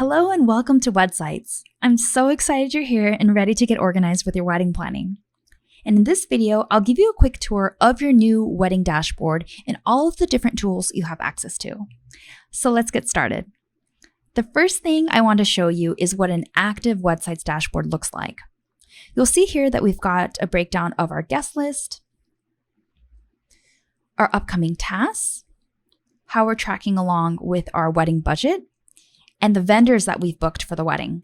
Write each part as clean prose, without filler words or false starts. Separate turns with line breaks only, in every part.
Hello and welcome to WedSites. I'm so excited you're here and ready to get organized with your wedding planning. And in this video, I'll give you a quick tour of your new wedding dashboard and all of the different tools you have access to. So let's get started. The first thing I want to show you is what an active WedSites dashboard looks like. You'll see here that we've got a breakdown of our guest list, our upcoming tasks, how we're tracking along with our wedding budget, and the vendors that we've booked for the wedding.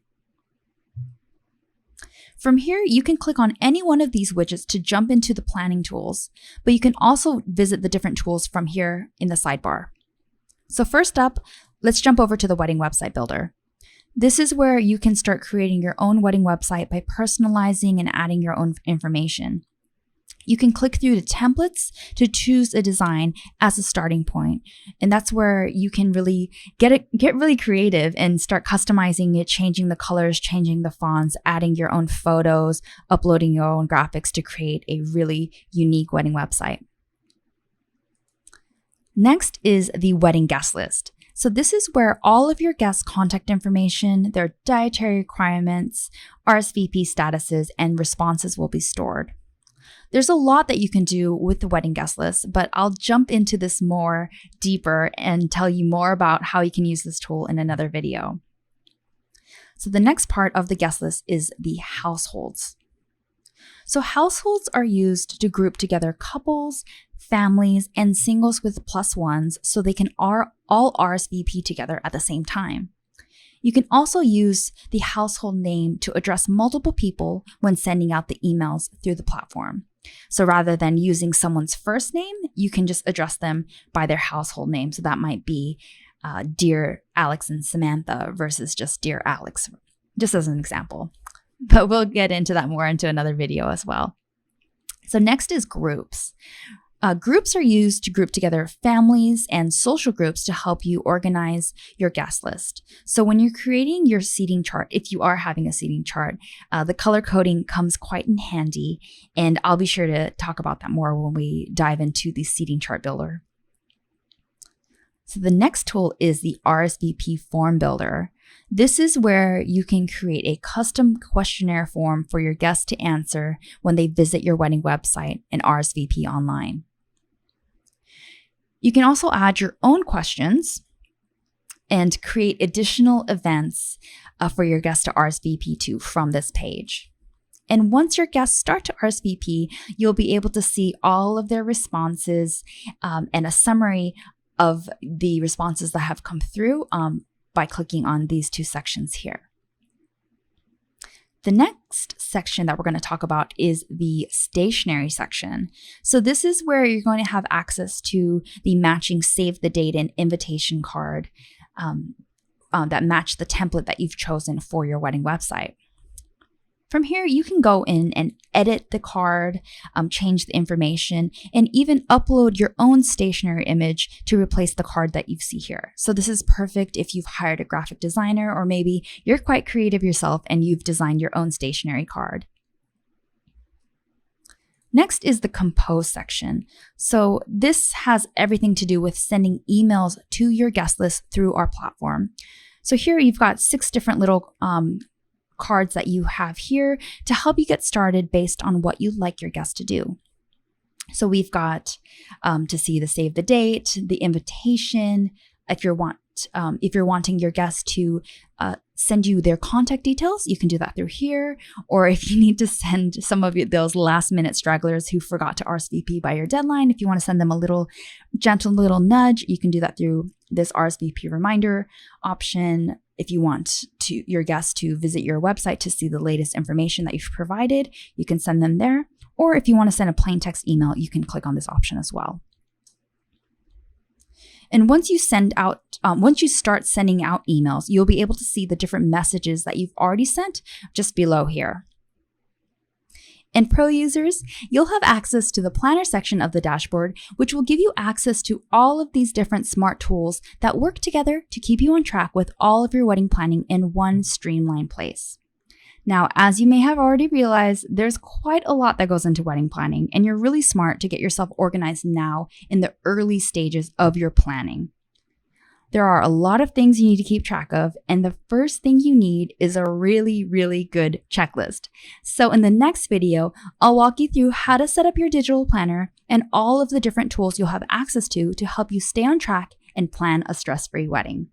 From here, you can click on any one of these widgets to jump into the planning tools, but you can also visit the different tools from here in the sidebar. So first up, let's jump over to the wedding website builder. This is where you can start creating your own wedding website by personalizing and adding your own information. You can click through the templates to choose a design as a starting point. And that's where you can really get really creative and start customizing it, changing the colors, changing the fonts, adding your own photos, uploading your own graphics to create a really unique wedding website. Next is the wedding guest list. So this is where all of your guests' contact information, their dietary requirements, RSVP statuses, and responses will be stored. There's a lot that you can do with the wedding guest list, but I'll jump into this more deeper and tell you more about how you can use this tool in another video. So the next part of the guest list is the households. So households are used to group together couples, families, and singles with plus ones so they can all RSVP together at the same time. You can also use the household name to address multiple people when sending out the emails through the platform. So rather than using someone's first name, you can just address them by their household name. So that might be Dear Alex and Samantha versus just Dear Alex, just as an example. But we'll get into that more into another video as well. So next is groups. Groups are used to group together families and social groups to help you organize your guest list. So when you're creating your seating chart, if you are having a seating chart, the color coding comes quite in handy, and I'll be sure to talk about that more when we dive into the seating chart builder. So the next tool is the RSVP form builder. This is where you can create a custom questionnaire form for your guests to answer when they visit your wedding website and RSVP online. You can also add your own questions and create additional events for your guests to RSVP to from this page. And once your guests start to RSVP, you'll be able to see all of their responses and a summary of the responses that have come through by clicking on these two sections here. The next section that we're going to talk about is the stationery section. So this is where you're going to have access to the matching save the date and invitation card that match the template that you've chosen for your wedding website. From here, you can go in and edit the card, change the information, and even upload your own stationery image to replace the card that you see here. So this is perfect if you've hired a graphic designer, or maybe you're quite creative yourself and you've designed your own stationery card. Next is the compose section. So this has everything to do with sending emails to your guest list through our platform. So here you've got 6 different little cards that you have here to help you get started based on what you'd like your guests to do. So we've got to see the save the date, the invitation. If you're wanting your guests to send you their contact details, you can do that through here. Or if you need to send some of those last minute stragglers who forgot to RSVP by your deadline, if you want to send them a little gentle little nudge, you can do that through this RSVP reminder option. If you want your guests to visit your website to see the latest information that you've provided, you can send them there. Or if you want to send a plain text email, you can click on this option as well. And once you start sending out emails, you'll be able to see the different messages that you've already sent just below here. And pro users, you'll have access to the planner section of the dashboard, which will give you access to all of these different smart tools that work together to keep you on track with all of your wedding planning in one streamlined place. Now, as you may have already realized, there's quite a lot that goes into wedding planning, and you're really smart to get yourself organized now in the early stages of your planning. There are a lot of things you need to keep track of, and the first thing you need is a really, really good checklist. So in the next video, I'll walk you through how to set up your digital planner and all of the different tools you'll have access to help you stay on track and plan a stress-free wedding.